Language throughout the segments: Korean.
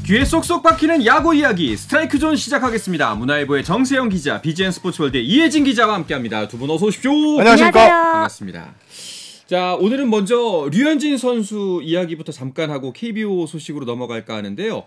귀에 쏙쏙 박히는 야구 이야기 스트라이크 존 시작하겠습니다. 문화일보의 정세영 기자, BGN 스포츠월드의 이혜진 기자와 함께합니다. 두 분 어서 오십시오. 안녕하십니까. 반갑습니다. 자, 오늘은 먼저 류현진 선수 이야기부터 잠깐 하고 KBO 소식으로 넘어갈까 하는데요.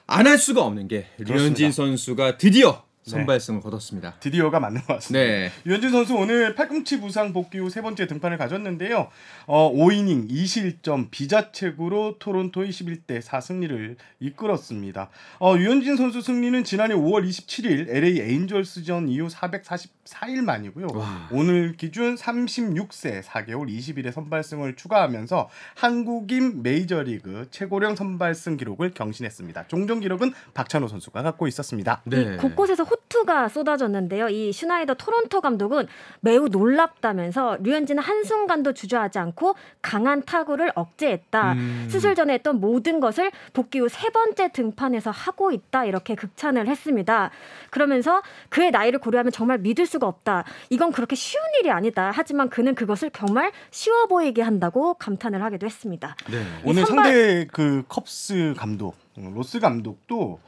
안 할 수가 없는 게 류현진 선수가 드디어 선발승을 거뒀습니다. 드디어가 맞는 것 같습니다. 네. 류현진 선수 오늘 팔꿈치 부상 복귀 후 세 번째 등판을 가졌는데요. 5이닝 2실점 비자책으로 토론토의 11대 4 승리를 이끌었습니다. 류현진 선수 승리는 지난해 5월 27일 LA 에인절스전 이후 444일 만이고요. 와. 오늘 기준 36세 4개월 20일의 선발승을 추가하면서 한국인 메이저리그 최고령 선발승 기록을 경신했습니다. 종전 기록은 박찬호 선수가 갖고 있었습니다. 네. 곳곳에서 호투가 쏟아졌는데요. 이 슈나이더 토론토 감독은 매우 놀랍다면서 류현진은 한순간도 주저하지 않고 강한 타구를 억제했다. 수술 전에 했던 모든 것을 복귀 후 세 번째 등판에서 하고 있다. 이렇게 극찬을 했습니다. 그러면서 그의 나이를 고려하면 정말 믿을 수가 없다. 이건 그렇게 쉬운 일이 아니다. 하지만 그는 그것을 정말 쉬워 보이게 한다고 감탄을 하기도 했습니다. 네. 오늘 상대 그 컵스 감독, 로스 감독도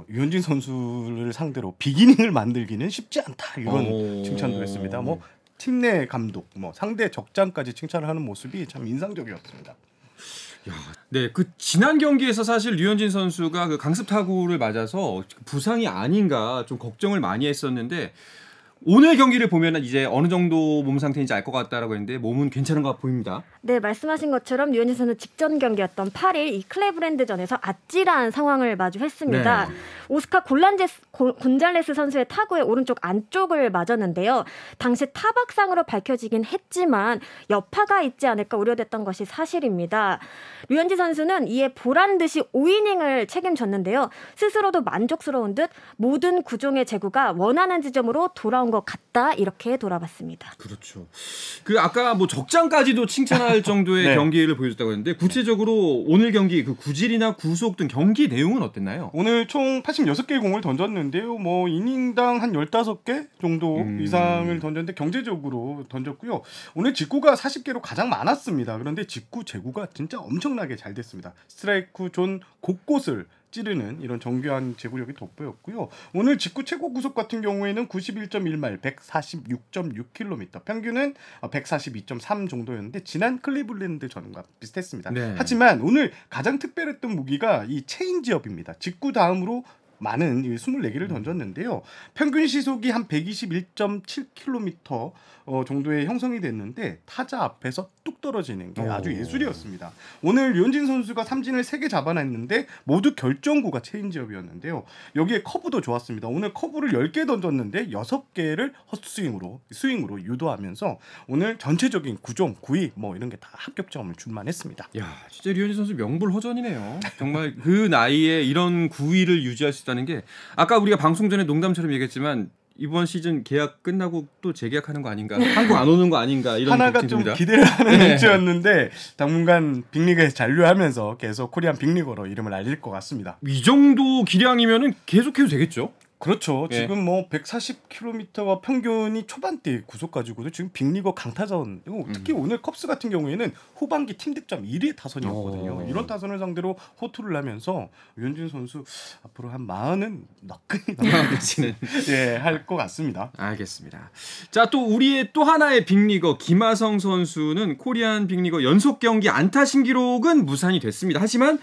류현진 선수를 상대로 비기닝을 만들기는 쉽지 않다 이런 칭찬도 했습니다. 팀 내 감독, 상대 적장까지 칭찬을 하는 모습이 참 인상적이었습니다. 야, 네, 그 지난 경기에서 사실 류현진 선수가 그 강습 타구를 맞아서 부상이 아닌가 좀 걱정을 많이 했었는데 오늘 경기를 보면 이제 어느 정도 몸 상태인지 알 것 같다라고 했는데 몸은 괜찮은 것 보입니다. 네, 말씀하신 것처럼 류현진 선수 직전 경기였던 8일 이 클레브랜드전에서 아찔한 상황을 마주했습니다. 네. 오스카 곤잘레스 선수의 타구의 오른쪽 안쪽을 맞았는데요. 당시 타박상으로 밝혀지긴 했지만 여파가 있지 않을까 우려됐던 것이 사실입니다. 류현진 선수는 이에 보란 듯이 5이닝을 책임졌는데요. 스스로도 만족스러운 듯 모든 구종의 제구가 원하는 지점으로 돌아온 것 같다 이렇게 돌아봤습니다. 그렇죠. 그 아까 뭐 적장까지도 칭찬할 정도의 네. 경기를 보여줬다고 했는데 구체적으로 오늘 경기 그 구질이나 구속 등 경기 내용은 어땠나요? 오늘 총 86개의 공을 던졌는데요. 이닝당 한 15개 정도 이상을 던졌는데 경제적으로 던졌고요. 오늘 직구가 40개로 가장 많았습니다. 그런데 직구 제구가 진짜 엄청나게 잘 됐습니다. 스트라이크 존 곳곳을 찌르는 이런 정교한 제구력이 돋보였고요. 오늘 직구 최고 구속 같은 경우에는 91.1마일, 146.6km, 평균은 142.3 정도였는데 지난 클리블랜드전과 비슷했습니다. 네. 하지만 오늘 가장 특별했던 무기가 이 체인지업입니다. 직구 다음으로 많은 24개를 던졌는데요. 평균 시속이 한 121.7km 정도의 형성이 됐는데 타자 앞에서 뚝 떨어지는 게 아주 예술이었습니다. 오늘 류현진 선수가 삼진을 3개 잡아냈는데 모두 결정구가 체인지업이었는데요. 여기에 커브도 좋았습니다. 오늘 커브를 10개 던졌는데 6개를 헛스윙으로 유도하면서 오늘 전체적인 구종, 구위 이런 게 다 합격점을 줄만했습니다. 야, 진짜 류현진 선수 명불허전이네요. 정말 그 나이에 이런 구위를 유지할 수 있다는 게 아까 우리가 방송 전에 농담처럼 얘기했지만 이번 시즌 계약 끝나고 또 재계약하는 거 아닌가? 한국 안 오는 거 아닌가? 이런 하나가 걱정이 듭니다. 좀 기대를 하는 일주였는데 당분간 빅리그에서 잔류하면서 계속 코리안 빅리그로 이름을 알릴 것 같습니다. 이 정도 기량이면은 계속해도 되겠죠? 그렇죠. 예. 지금 140km와 평균이 초반대 구속 가지고도 지금 빅리거 강타전 특히 오늘 컵스 같은 경우에는 후반기 팀 득점 1위 타선이었거든요. 이런 타선을 상대로 호투를 하면서 류현진 선수 앞으로 한 40은 너끈히 할 것 같습니다. 알겠습니다. 자, 또 우리의 또 하나의 빅리거 김하성 선수는 코리안 빅리거 연속 경기 안타 신기록은 무산이 됐습니다. 하지만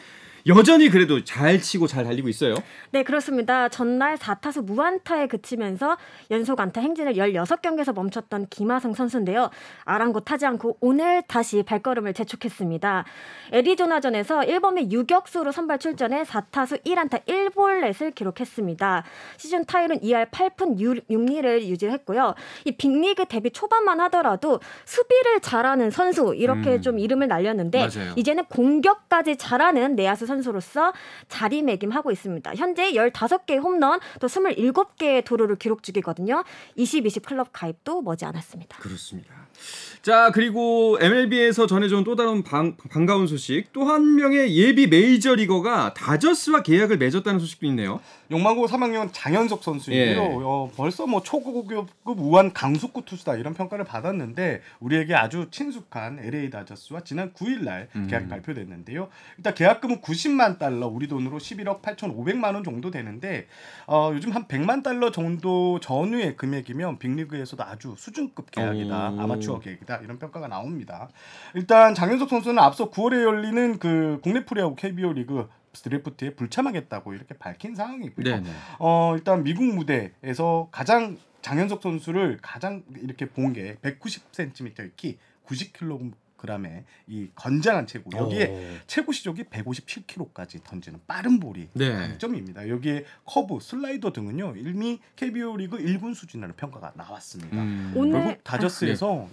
여전히 그래도 잘 치고 잘 달리고 있어요. 네, 그렇습니다. 전날 4타수 무안타에 그치면서 연속 안타 행진을 16경기에서 멈췄던 김하성 선수인데요. 아랑곳하지 않고 오늘 다시 발걸음을 재촉했습니다. 애리조나전에서 1범의 유격수로 선발 출전해 4타수 1안타 1볼넷을 기록했습니다. 시즌 타율은 2할 8푼 6리를 유지했고요. 이 빅리그 데뷔 초반만 하더라도 수비를 잘하는 선수 이렇게 좀 이름을 날렸는데 맞아요. 이제는 공격까지 잘하는 내야수 선수로서 자리매김하고 있습니다. 현재 15개의 홈런, 또 27개의 도루를 기록 중이거든요. 20-20 클럽 가입도 머지않았습니다. 그렇습니다. 자, 그리고 MLB에서 전해져온 또 다른 반가운 소식, 또 한 명의 예비 메이저리거가 다저스와 계약을 맺었다는 소식도 있네요. 용마고 3학년 장현석 선수인데요. 벌써 초고급 우한 강속구 투수다 이런 평가를 받았는데 우리에게 아주 친숙한 LA 다저스와 지난 9일 날 계약이 발표됐는데요. 일단 계약금은 90만 달러, 우리 돈으로 11억 8,500만 원 정도 되는데 요즘 한 100만 달러 정도 전후의 금액이면 빅리그에서도 아주 수준급 계약이다, 아마추어 계약이다 이런 평가가 나옵니다. 일단 장현석 선수는 앞서 9월에 열리는 그 국내 프로야구 KBO 리그 드래프트에 불참하겠다고 이렇게 밝힌 상황이고요. 네네. 일단 미국 무대에서 가장 장현석 선수를 가장 이렇게 본 게 190cm의 키, 90kg의 이 건장한 체구. 여기에 최고 시속이 157km까지 던지는 빠른 볼이 강점입니다. 여기에 커브, 슬라이더 등은요 이미 KBO 리그 1군 수준으로 평가가 나왔습니다. 결국 다저스에서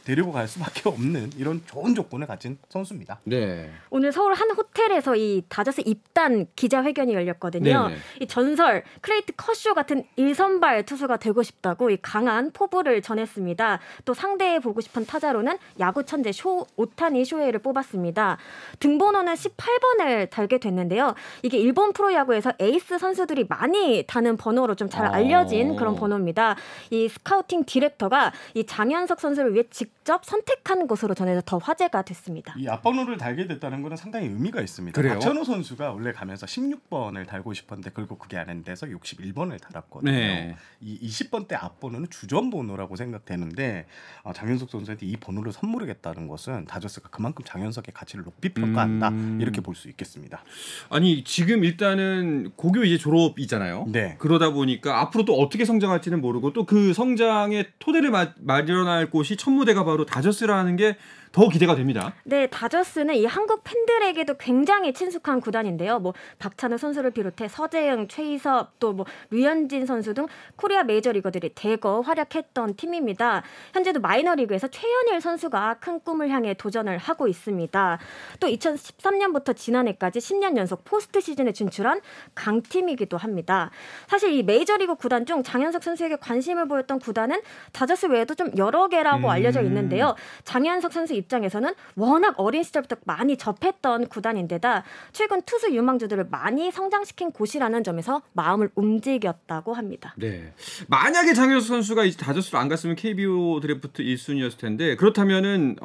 데리고 갈 수밖에 없는 이런 좋은 조건을 가진 선수입니다. 네. 오늘 서울 한 호텔에서 이 다저스 입단 기자회견이 열렸거든요. 네네. 이 전설 크레이트 커쇼 같은 1선발 투수가 되고 싶다고 이 강한 포부를 전했습니다. 또 상대해 보고 싶은 타자로는 야구 천재 오타니 쇼헤이를 뽑았습니다. 등번호는 18번을 달게 됐는데요. 이게 일본 프로야구에서 에이스 선수들이 많이 다는 번호로 좀 잘 알려진 그런 번호입니다. 이 스카우팅 디렉터가 이 장현석 선수를 위해 직접 선택한 것으로 전해서 더 화제가 됐습니다. 이 앞번호를 달게 됐다는 것은 상당히 의미가 있습니다. 그래요? 박찬호 선수가 원래 가면서 16번을 달고 싶었는데 결국 그게 안 돼서 61번을 달았거든요. 네. 이 20번 때 앞번호는 주전 번호라고 생각되는데 장현석 선수한테 이 번호를 선물하겠다는 것은 다저스가 그만큼 장현석의 가치를 높이 평가한다 이렇게 볼 수 있겠습니다. 아니 지금 일단은 고교 이제 졸업이잖아요. 네. 그러다 보니까 앞으로 또 어떻게 성장할지는 모르고 또 그 성장의 토대를 마련할 곳이 첫 무대가 바로 다저스라는 게 더 기대가 됩니다. 네, 다저스는 이 한국 팬들에게도 굉장히 친숙한 구단인데요. 뭐 박찬호 선수를 비롯해 서재영, 최희섭, 또 뭐 류현진 선수 등 코리아 메이저리거들이 대거 활약했던 팀입니다. 현재도 마이너리그에서 최현일 선수가 큰 꿈을 향해 도전을 하고 있습니다. 또 2013년부터 지난해까지 10년 연속 포스트 시즌에 진출한 강팀이기도 합니다. 사실 이 메이저리그 구단 중 장현석 선수에게 관심을 보였던 구단은 다저스 외에도 좀 여러 개라고 알려져 있는데요. 장현석 선수 입장에서는 워낙 어린 시절부터 많이 접했던 구단인데다 최근 투수 유망주들을 많이 성장시킨 곳이라는 점에서 마음을 움직였다고 합니다. 네. 만약에 장현석 선수가 이제 다저스로 안 갔으면 KBO 드래프트 1순위였을 텐데 그렇다면은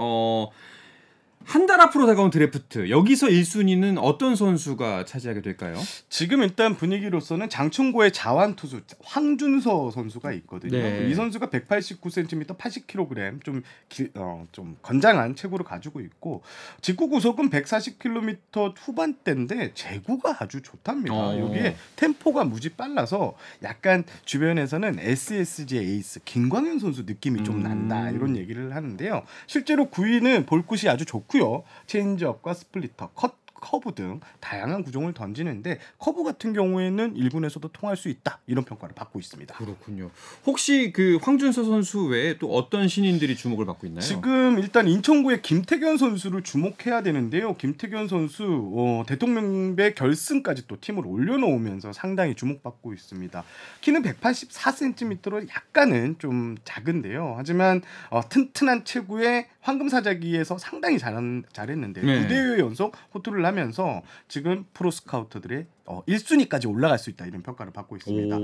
한 달 앞으로 다가온 드래프트 여기서 1순위는 어떤 선수가 차지하게 될까요? 지금 일단 분위기로서는 장충고의 자완 투수 황준서 선수가 있거든요. 네. 이 선수가 189cm, 80kg 좀 건장한 체구를 가지고 있고 직구 구속은 140km 후반대인데 제구가 아주 좋답니다. 여기에 템포가 무지 빨라서 약간 주변에서는 SSG 에이스 김광현 선수 느낌이 좀 난다 이런 얘기를 하는데요. 실제로 9위는 볼 곳이 아주 좋고요. 체인지업과 스플리터, 커브 등 다양한 구종을 던지는데 커브 같은 경우에는 1군에서도 통할 수 있다 이런 평가를 받고 있습니다. 그렇군요. 혹시 그 황준서 선수 외에 또 어떤 신인들이 주목을 받고 있나요? 지금 일단 인천구의 김태견 선수를 주목해야 되는데요. 김태견 선수 대통령배 결승까지 또 팀을 올려놓으면서 상당히 주목받고 있습니다. 키는 184cm로 약간은 좀 작은데요. 하지만 튼튼한 체구에 황금사자기에서 상당히 잘했는데 9대회 연속 호투를 하면서 지금 프로 스카우터들의 1순위까지 올라갈 수 있다 이런 평가를 받고 있습니다.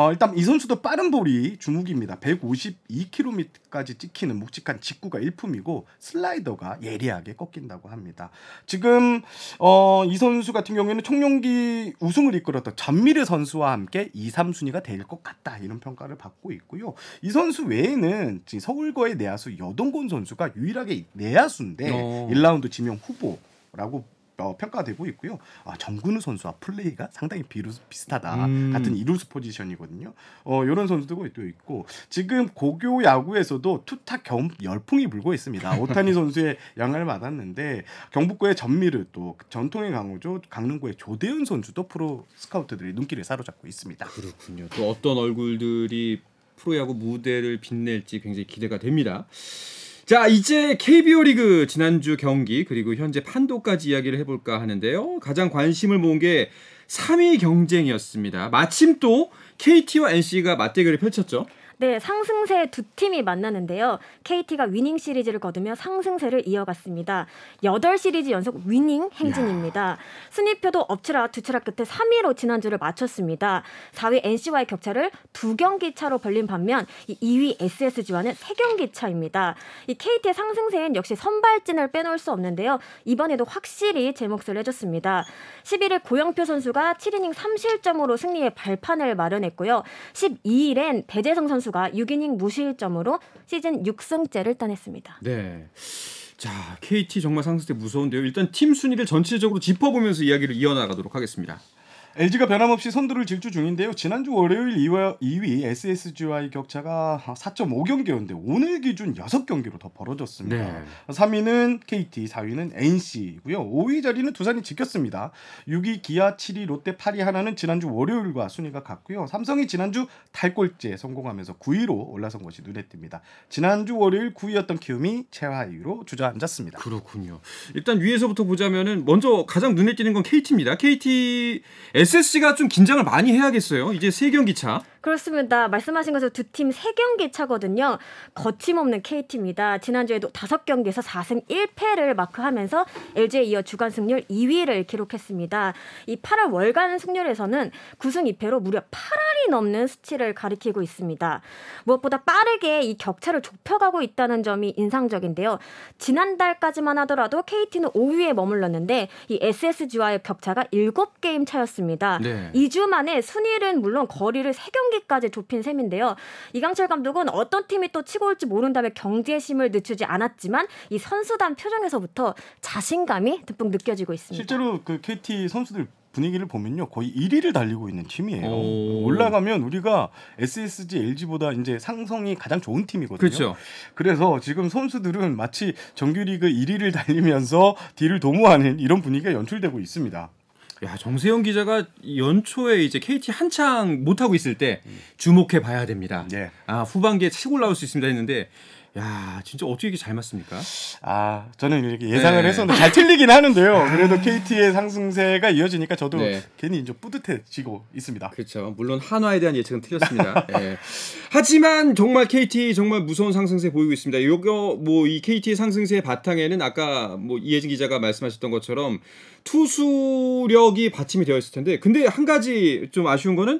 일단 이 선수도 빠른 볼이 주목입니다. 152km까지 찍히는 묵직한 직구가 일품이고 슬라이더가 예리하게 꺾인다고 합니다. 지금 이 선수 같은 경우에는 청룡기 우승을 이끌었던 전미래 선수와 함께 2, 3순위가 될 것 같다 이런 평가를 받고 있고요. 이 선수 외에는 지금 서울거의 내야수 여동건 선수가 유일하게 내야수인데 1라운드 지명 후보라고 평가가 되고 있고요. 정근우 선수와 플레이가 상당히 비슷하다. 같은 이루수 포지션이거든요. 이런 선수도 또 있고 지금 고교 야구에서도 투타 열풍이 불고 있습니다. 오타니 선수의 영향을 받았는데 경북고의 전미르 또 전통의 강호조 강릉고의 조대현 선수도 프로 스카우트들이 눈길을 사로잡고 있습니다. 그렇군요. 또 어떤 얼굴들이 프로야구 무대를 빛낼지 굉장히 기대가 됩니다. 자, 이제 KBO 리그 지난주 경기 그리고 현재 판도까지 이야기를 해볼까 하는데요. 가장 관심을 모은 게 3위 경쟁이었습니다. 마침 또 KT와 NC가 맞대결을 펼쳤죠. 네, 상승세 두 팀이 만나는데요. KT가 위닝 시리즈를 거두며 상승세를 이어갔습니다. 8시리즈 연속 위닝 행진입니다. 순위표도 엎치락 뒤치락 끝에 3위로 지난주를 마쳤습니다. 4위 NC와의 격차를 2경기 차로 벌린 반면 2위 SSG와는 3경기 차입니다. 이 KT의 상승세엔 역시 선발진을 빼놓을 수 없는데요. 이번에도 확실히 제 몫을 해줬습니다. 11일 고영표 선수가 7이닝 3실점으로 승리의 발판을 마련했고요. 12일엔 배재성 선수가 6이닝 무실점으로 시즌 6승째를 따냈습니다. 네. 자, KT 정말 상승세 무서운데요. 일단 팀 순위를 전체적으로 짚어보면서 이야기를 이어나가도록 하겠습니다. LG가 변함없이 선두를 질주 중인데요. 지난주 월요일 2위 SSG와의 격차가 4.5경기였는데 오늘 기준 6경기로 더 벌어졌습니다. 네. 3위는 KT, 4위는 NC고요. 5위 자리는 두산이 지켰습니다. 6위 기아, 7위 롯데, 8위 하나는 지난주 월요일과 순위가 같고요. 삼성이 지난주 탈꼴찌에 성공하면서 9위로 올라선 것이 눈에 띕니다. 지난주 월요일 9위였던 키움이 최하위로 주저앉았습니다. 그렇군요. 일단 위에서부터 보자면은 먼저 가장 눈에 띄는 건 KT입니다. KT SSG가 좀 긴장을 많이 해야겠어요. 이제 3경기 차. 그렇습니다. 말씀하신 것처럼 두 팀 3경기 차거든요. 거침없는 KT입니다. 지난주에도 5경기에서 4승 1패를 마크하면서 LG에 이어 주간 승률 2위를 기록했습니다. 이 8월 월간 승률에서는 9승 2패로 무려 8할이 넘는 수치를 가리키고 있습니다. 무엇보다 빠르게 이 격차를 좁혀가고 있다는 점이 인상적인데요. 지난달까지만 하더라도 KT는 5위에 머물렀는데 이 SSG와의 격차가 7게임 차였습니다. 네. 2주 만에 순위는 물론 거리를 3경기까지 좁힌 셈인데요. 이강철 감독은 어떤 팀이 또 치고 올지 모른다며 경제심을 늦추지 않았지만 이 선수단 표정에서부터 자신감이 듬뿍 느껴지고 있습니다. 실제로 그 KT 선수들 분위기를 보면요, 거의 1위를 달리고 있는 팀이에요. 올라가면 우리가 SSG, LG보다 이제 상성이 가장 좋은 팀이거든요. 그렇죠. 그래서 지금 선수들은 마치 정규리그 1위를 달리면서 뒤를 도모하는 이런 분위기가 연출되고 있습니다. 야, 정세영 기자가 연초에 이제 KT 한창 못하고 있을 때 주목해 봐야 됩니다. 네. 아, 후반기에 치고 올라올 수 있습니다 했는데, 야, 진짜 어떻게 이렇게 잘 맞습니까? 아, 저는 이렇게 예상을 네. 했었는데 잘 틀리긴 하는데요. 그래도 KT의 상승세가 이어지니까 저도 네. 괜히 좀 뿌듯해지고 있습니다. 그렇죠. 물론 한화에 대한 예측은 틀렸습니다. 예. 하지만 정말 KT 정말 무서운 상승세 보이고 있습니다. 요거 뭐 이 KT의 상승세의 바탕에는 아까 뭐 이혜진 기자가 말씀하셨던 것처럼 투수력이 받침이 되어 있을 텐데, 근데 한 가지 좀 아쉬운 거는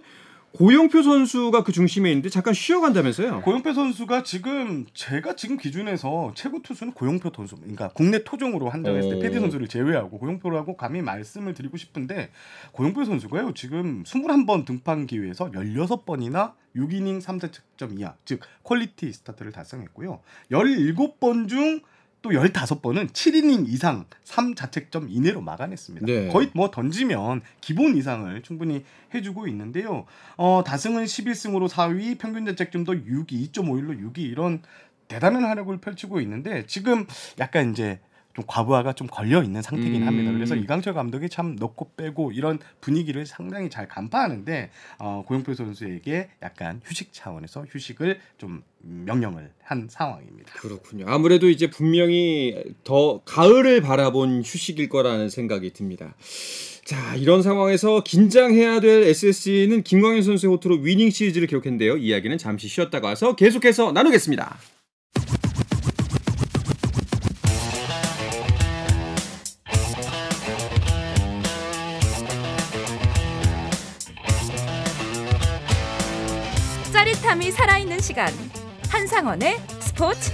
고영표 선수가 그 중심에 있는데 잠깐 쉬어간다면서요? 고영표 선수가 제가 지금 기준에서 최고 투수는 고영표 선수, 그러니까 국내 토종으로 한정했을 때 패디 선수를 제외하고 고영표라고 감히 말씀을 드리고 싶은데, 고영표 선수가요 지금 21번 등판 기회에서 16번이나 6이닝 3자책점 이하, 즉 퀄리티 스타트를 달성했고요. 17번 중 또 15번은 7이닝 이상 3자책점 이내로 막아냈습니다. 네. 거의 뭐 던지면 기본 이상을 충분히 해주고 있는데요. 다승은 11승으로 4위, 평균 자책점도 6위, 2.51로 6위, 이런 대단한 활약을 펼치고 있는데 지금 약간 이제 좀 과부하가 좀 걸려 있는 상태긴 합니다. 그래서 이강철 감독이 참 넣고 빼고 이런 분위기를 상당히 잘 간파하는데 고영표 선수에게 약간 휴식 차원에서 휴식을 좀 명령을 한 상황입니다. 그렇군요. 아무래도 이제 분명히 더 가을을 바라본 휴식일 거라는 생각이 듭니다. 자, 이런 상황에서 긴장해야 될 SSG는 김광현 선수의 호투로 위닝 시리즈를 기록했는데요. 이야기는 잠시 쉬었다가 와서 계속해서 나누겠습니다. 짜릿함이 살아있는 시간, 한상헌의 스포츠.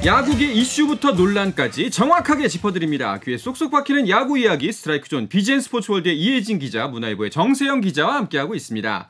야구계 이슈부터 논란까지 정확하게 짚어드립니다. 귀에 쏙쏙 박히는 야구 이야기 스트라이크존, BGN 스포츠월드의 이혜진 기자, 문화일보의 정세영 기자와 함께하고 있습니다.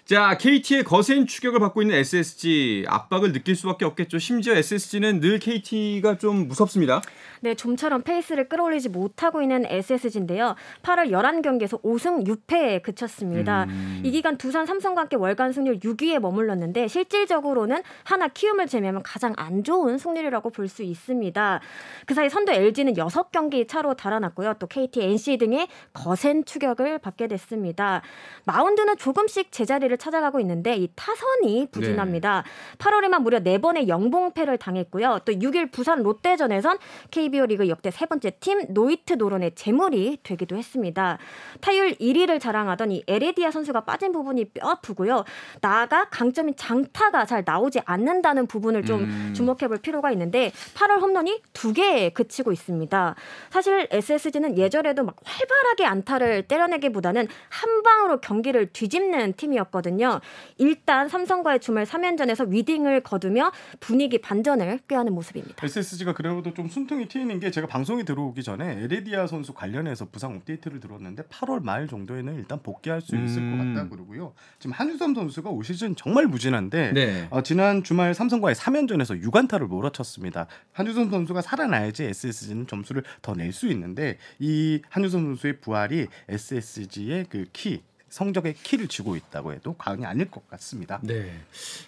자, KT의 거센 추격을 받고 있는 SSG, 압박을 느낄 수밖에 없겠죠. 심지어 SSG는 늘 KT가 좀 무섭습니다. 네, 좀처럼 페이스를 끌어올리지 못하고 있는 SSG인데요. 8월 11경기에서 5승 6패에 그쳤습니다. 이 기간 두산, 삼성과 함께 월간 승률 6위에 머물렀는데 실질적으로는 하나 키움을 제외하면 가장 안 좋은 승률이라고 볼 수 있습니다. 그 사이 선두 LG는 6경기 차로 달아났고요. 또 KT, NC 등의 거센 추격을 받게 됐습니다. 마운드는 조금씩 제자리를 우위를 찾아가고 있는데 이 타선이 부진합니다. 8월에만 무려 4번의 영봉패를 당했고요. 또 6일 부산 롯데전에선 KBO 리그 역대 3번째 팀 노이트 노런의 재물이 되기도 했습니다. 타율 1위를 자랑하던 이 에레디아 선수가 빠진 부분이 뼈 아프고요. 나아가 강점인 장타가 잘 나오지 않는다는 부분을 좀 주목해볼 필요가 있는데 8월 홈런이 2개에 그치고 있습니다. 사실 SSG는 예전에도 막 활발하게 안타를 때려내기보다는 한 방으로 경기를 뒤집는 팀이었거든요. 일단 삼성과의 주말 3연전에서 위딩을 거두며 분위기 반전을 꾀하는 모습입니다. SSG가 그래도 좀 숨통이 트이는 게 제가 방송에 들어오기 전에 에레디아 선수 관련해서 부상 업데이트를 들었는데 8월 말 정도에는 일단 복귀할 수 있을 것 같다 그러고요. 지금 한유섬 선수가 올 시즌 정말 무진한데 네. 지난 주말 삼성과의 3연전에서 6안타를 몰아쳤습니다. 한유섬 선수가 살아나야지 SSG는 점수를 더 낼 수 있는데 이 한유섬 선수의 부활이 SSG의 그 키 성적의 키를 쥐고 있다고 해도 과언이 아닐 것 같습니다. 네.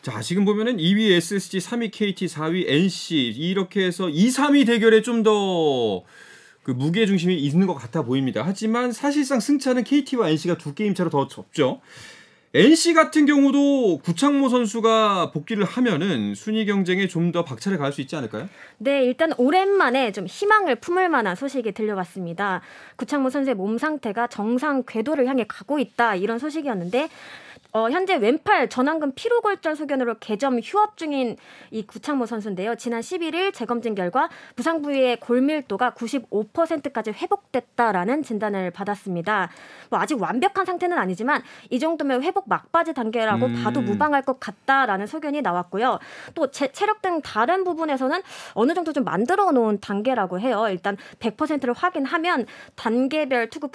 자, 지금 보면은 2위 SSG, 3위 KT, 4위 NC 이렇게 해서 2, 3위 대결에 좀 더 그 무게 중심이 있는 것 같아 보입니다. 하지만 사실상 승차는 KT와 NC가 2게임 차로 더 좁죠. NC 같은 경우도 구창모 선수가 복귀를 하면은 순위 경쟁에 좀 더 박차를 가할 수 있지 않을까요? 네, 일단 오랜만에 좀 희망을 품을 만한 소식이 들려왔습니다. 구창모 선수의 몸 상태가 정상 궤도를 향해 가고 있다 이런 소식이었는데 현재 왼팔 전완근 피로골절 소견으로 개점 휴업 중인 이 구창모 선수인데요. 지난 11일 재검진 결과 부상 부위의 골밀도가 95%까지 회복됐다라는 진단을 받았습니다. 뭐 아직 완벽한 상태는 아니지만 이 정도면 회복 막바지 단계라고 봐도 무방할 것 같다라는 소견이 나왔고요. 또 체력 등 다른 부분에서는 어느 정도 좀 만들어 놓은 단계라고 해요. 일단 100%를 확인하면 단계별 투구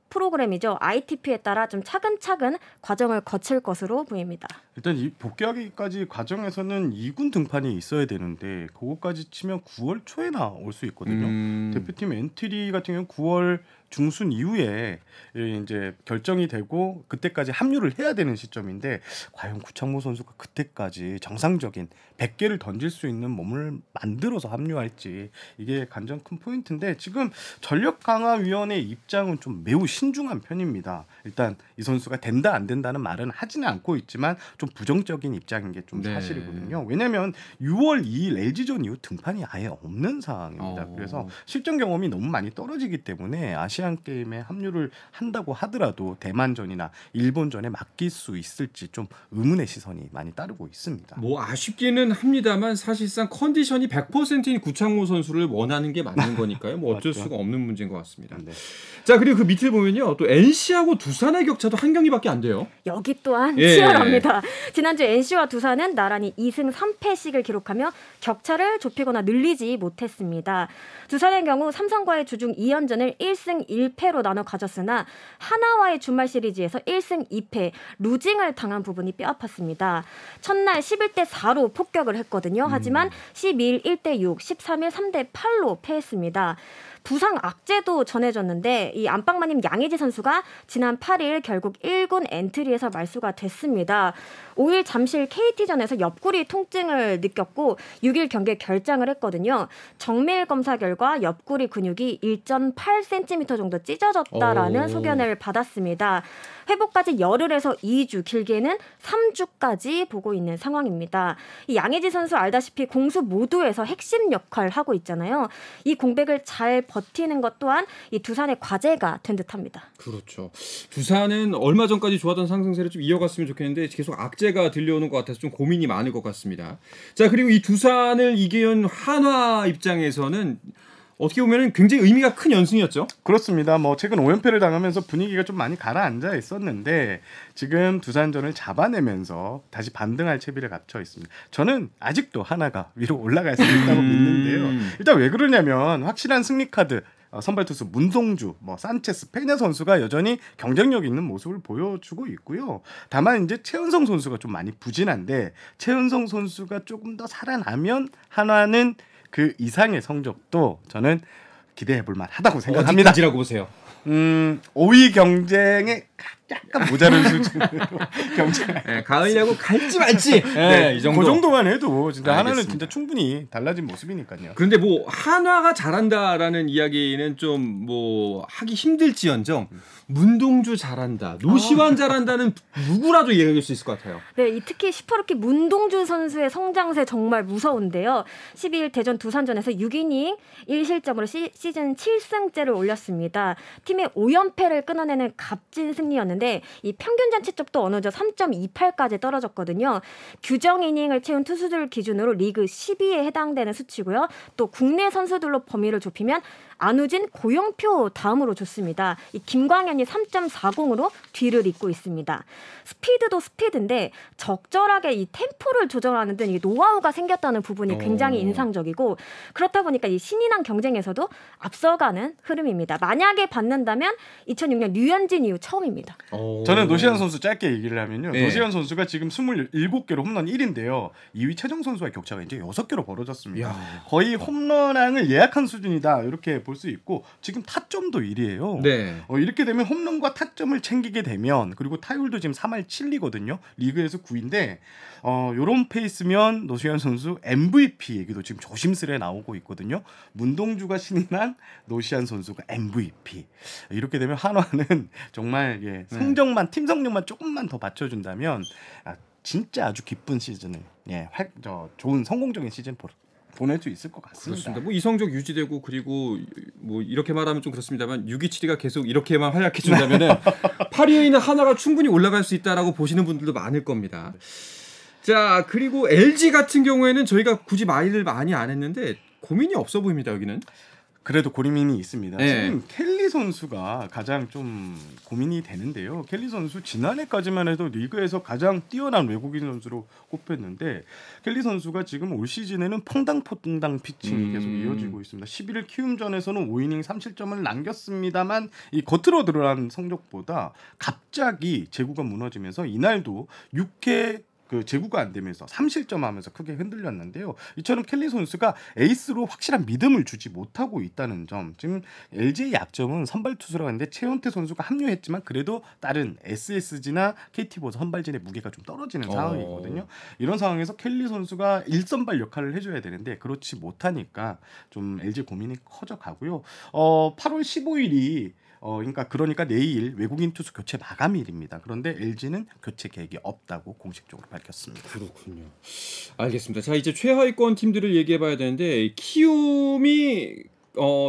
프로그램이죠. ITP에 따라 좀 차근차근 과정을 거칠 것으로 보입니다. 일단 이 복귀하기까지 과정에서는 2군 등판이 있어야 되는데 그거까지 치면 9월 초에나 올 수 있거든요. 대표팀 엔트리 같은 경우는 9월 중순 이후에 이제 결정이 되고 그때까지 합류를 해야 되는 시점인데 과연 구창모 선수가 그때까지 정상적인 100개를 던질 수 있는 몸을 만들어서 합류할지 이게 가장 큰 포인트인데 지금 전력강화위원회 입장은 좀 매우 신중한 편입니다. 일단 이 선수가 된다 안 된다는 말은 하지는 않고 있지만 좀 부정적인 입장인 게 좀 사실이거든요. 왜냐하면 6월 2일 LG전 이후 등판이 아예 없는 상황입니다. 그래서 실전 경험이 너무 많이 떨어지기 때문에 아시안 게임에 합류를 한다고 하더라도 대만전이나 일본전에 맡길 수 있을지 좀 의문의 시선이 많이 따르고 있습니다. 뭐 아쉽기는 합니다만 사실상 컨디션이 100%인 구창모 선수를 원하는 게 맞는 거니까요. 뭐 어쩔 수가 없는 문제인 것 같습니다. 네. 자, 그리고 그 밑을 보면요. 또 NC하고 두산의 격차도 한 경기밖에 안 돼요. 여기 또한 치열합니다. 지난주 NC와 두산은 나란히 2승 3패씩을 기록하며 격차를 좁히거나 늘리지 못했습니다. 두산의 경우 삼성과의 주중 2연전을 1승 1패로 나눠 가졌으나 하나와의 주말 시리즈에서 1승 2패 루징을 당한 부분이 뼈아팠습니다. 첫날 11대 4로 폭격을 했거든요. 하지만 12일 1대 6, 13일 3대 8로 패했습니다. 부상 악재도 전해졌는데 이 안방마님 양의지 선수가 지난 8일 결국 1군 엔트리에서 말수가 됐습니다. 5일 잠실 KT전에서 옆구리 통증을 느꼈고 6일 경기에 결장을 했거든요. 정밀 검사 결과 옆구리 근육이 1.8cm 정도 찢어졌다라는 소견을 받았습니다. 회복까지 열흘에서 2주, 길게는 3주까지 보고 있는 상황입니다. 이 양의지 선수 알다시피 공수 모두에서 핵심 역할을 하고 있잖아요. 이 공백을 잘 버티는 것 또한 이 두산의 과제가 된 듯합니다. 그렇죠. 두산은 얼마 전까지 좋았던 상승세를 좀 이어갔으면 좋겠는데 계속 악재가 들려오는 것 같아서 좀 고민이 많을 것 같습니다. 자, 그리고 이 두산을 이겨온 한화 입장에서는 어떻게 보면 굉장히 의미가 큰 연승이었죠. 그렇습니다. 뭐 최근 5연패를 당하면서 분위기가 좀 많이 가라앉아 있었는데 지금 두산전을 잡아내면서 다시 반등할 채비를 갖춰 있습니다. 저는 아직도 하나가 위로 올라갈 수 있다고 믿는데요. 일단 왜 그러냐면 확실한 승리 카드 선발 투수 문송주, 산체스, 페냐 선수가 여전히 경쟁력 있는 모습을 보여주고 있고요. 다만 이제 최은성 선수가 좀 많이 부진한데 최은성 선수가 조금 더 살아나면 한화는 그 이상의 성적도 저는 기대해 볼 만하다고 생각합니다. 어디까지라고 보세요? 5위 경쟁에 약간 모자른 수준으로 경쟁. 네, 가을 야구 갈지 말지. 네, 이 정도. 그 정도만 해도 진짜 알겠습니다. 하나는 진짜 충분히 달라진 모습이니까요. 그런데 뭐 한화가 잘한다라는 이야기는 좀 뭐 하기 힘들지언정 문동주 잘한다, 노시환 잘한다는 누구라도 이야기할 수 있을 것 같아요. 네, 이 특히 슈퍼루키 문동주 선수의 성장세 정말 무서운데요. 12일 대전 두산전에서 6이닝 1실점으로 시즌 7승째를 올렸습니다. 팀의 5연패를 끊어내는 값진 승리였는데 이 평균 자책점도 어느덧 3.28까지 떨어졌거든요. 규정 이닝을 채운 투수들 기준으로 리그 10위에 해당되는 수치고요. 또 국내 선수들로 범위를 좁히면 안우진, 고영표 다음으로 좋습니다. 이 김광현이 3.40으로 뒤를 잇고 있습니다. 스피드도 스피드인데 적절하게 이 템포를 조절하는 등 이 노하우가 생겼다는 부분이 굉장히 인상적이고 그렇다 보니까 이 신인왕 경쟁에서도 앞서가는 흐름입니다. 만약에 받는다면 2006년 류현진 이후 처음입니다. 저는 노시환 선수 짧게 얘기를 하면요. 네. 노시환 선수가 지금 27개로 홈런 1인데요. 2위 최정 선수와의 격차가 이제 6개로 벌어졌습니다. 이야. 거의 홈런왕을 예약한 수준이다. 이렇게 볼 수 있고 지금 타점도 1위예요. 네. 이렇게 되면 홈런과 타점을 챙기게 되면 그리고 타율도 지금 3할 7리거든요. 리그에서 9위인데 요런 페이스면 노시환 선수 MVP 얘기도 지금 조심스레 나오고 있거든요. 문동주가 신인한 노시환 선수가 MVP. 이렇게 되면 한화는 정말 성적만 팀 성적만 조금만 더 받쳐준다면 진짜 아주 기쁜 시즌을 좋은 성공적인 시즌 보낼 수 있을 것 같습니다. 그렇습니다. 뭐 이성적 유지되고 그리고 뭐 이렇게 말하면 좀 그렇습니다만 627이가 계속 이렇게만 활약해 준다면은 8위에 있는 하나가 충분히 올라갈 수 있다라고 보시는 분들도 많을 겁니다. 자, 그리고 LG 같은 경우에는 저희가 굳이 말을 많이 안 했는데 고민이 없어 보입니다. 여기는. 그래도 고민이 있습니다. 네. 지금 켈리 선수가 가장 좀 고민이 되는데요. 켈리 선수 지난해까지만 해도 리그에서 가장 뛰어난 외국인 선수로 꼽혔는데 켈리 선수가 지금 올 시즌에는 퐁당퐁당 피칭이 계속 이어지고 있습니다. 11일 키움전에서는 5이닝 3실점을 남겼습니다만 이 겉으로 드러난 성적보다 갑자기 제구가 무너지면서 이날도 6회 제구가 안 되면서 3실점하면서 크게 흔들렸는데요. 이처럼 켈리 선수가 에이스로 확실한 믿음을 주지 못하고 있다는 점. 지금 LG의 약점은 선발 투수라고 하는데 최원태 선수가 합류했지만 그래도 다른 SSG나 KT보다 선발진의 무게가 좀 떨어지는 상황이거든요. 이런 상황에서 켈리 선수가 1선발 역할을 해줘야 되는데 그렇지 못하니까 좀 LG 고민이 커져가고요. 8월 15일이 그러니까 내일 외국인 투수 교체 마감일입니다. 그런데 LG는 교체 계획이 없다고 공식적으로 밝혔습니다. 그렇군요. 알겠습니다. 자, 이제 최하위권 팀들을 얘기해봐야 되는데 키움이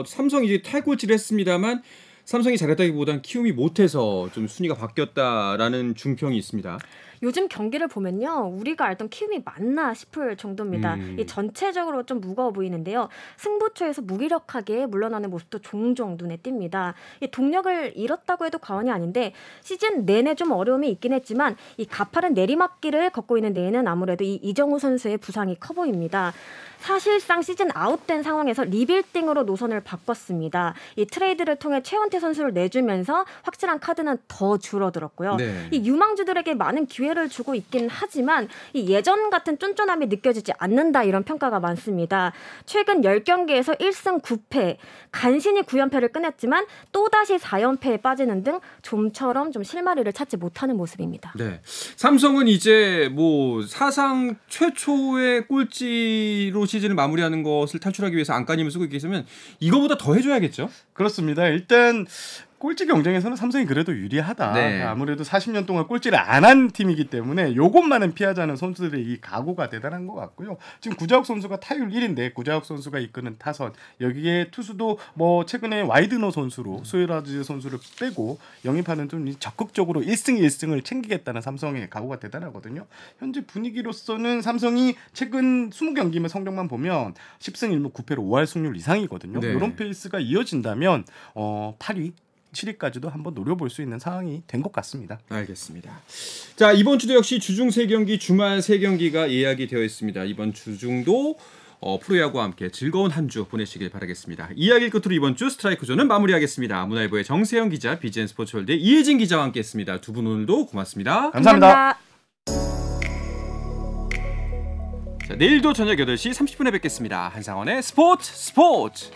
삼성이 이제 탈꼴찌를 했습니다만 삼성이 잘했다기보단 키움이 못해서 좀 순위가 바뀌었다라는 중평이 있습니다. 요즘 경기를 보면요, 우리가 알던 키움이 맞나 싶을 정도입니다. 이 전체적으로 좀 무거워 보이는데요. 승부처에서 무기력하게 물러나는 모습도 종종 눈에 띕니다. 이 동력을 잃었다고 해도 과언이 아닌데 시즌 내내 좀 어려움이 있긴 했지만 이 가파른 내리막길을 걷고 있는 데에는 아무래도 이 이정우 선수의 부상이 커 보입니다. 사실상 시즌 아웃된 상황에서 리빌딩으로 노선을 바꿨습니다. 이 트레이드를 통해 최원태 선수를 내주면서 확실한 카드는 더 줄어들었고요. 네. 이 유망주들에게 많은 기회를 주고 있긴 하지만 이 예전 같은 쫀쫀함이 느껴지지 않는다 이런 평가가 많습니다. 최근 10경기에서 1승 9패, 간신히 9연패를 끊었지만 또다시 4연패에 빠지는 등 좀처럼 좀 실마리를 찾지 못하는 모습입니다. 네, 삼성은 이제 뭐 사상 최초의 꼴찌로 시즌을 마무리하는 것을 탈출하기 위해서 안간힘을 쓰고 있겠으면 이거보다 더 해줘야겠죠? 그렇습니다. 일단 꼴찌 경쟁에서는 삼성이 그래도 유리하다. 네. 아무래도 40년 동안 꼴찌를 안 한 팀이기 때문에 요것만은 피하자는 선수들의 이 각오가 대단한 것 같고요. 지금 구자욱 선수가 타율 1인데 구자욱 선수가 이끄는 타선 여기에 투수도 뭐 최근에 와이드너 선수로 소요라즈 선수를 빼고 영입하는 좀 적극적으로 1승 1승을 챙기겠다는 삼성의 각오가 대단하거든요. 현재 분위기로서는 삼성이 최근 20경기만 성적만 보면 10승 1무 9패로 5할 승률 이상이거든요. 네. 이런 페이스가 이어진다면 8위 7위까지도 한번 노려볼 수 있는 상황이 된 것 같습니다. 알겠습니다. 자, 이번 주도 역시 주중 3경기, 주말 3경기가 예약이 되어 있습니다. 이번 주중도 프로야구와 함께 즐거운 한 주 보내시길 바라겠습니다. 이야기 끝으로 이번 주 스트라이크 존은 마무리하겠습니다. 문화일보의 정세영 기자, BGN 스포츠월드의 이혜진 기자와 함께했습니다. 두 분 오늘도 고맙습니다. 감사합니다. 자, 내일도 저녁 8시 30분에 뵙겠습니다. 한상원의 스포츠.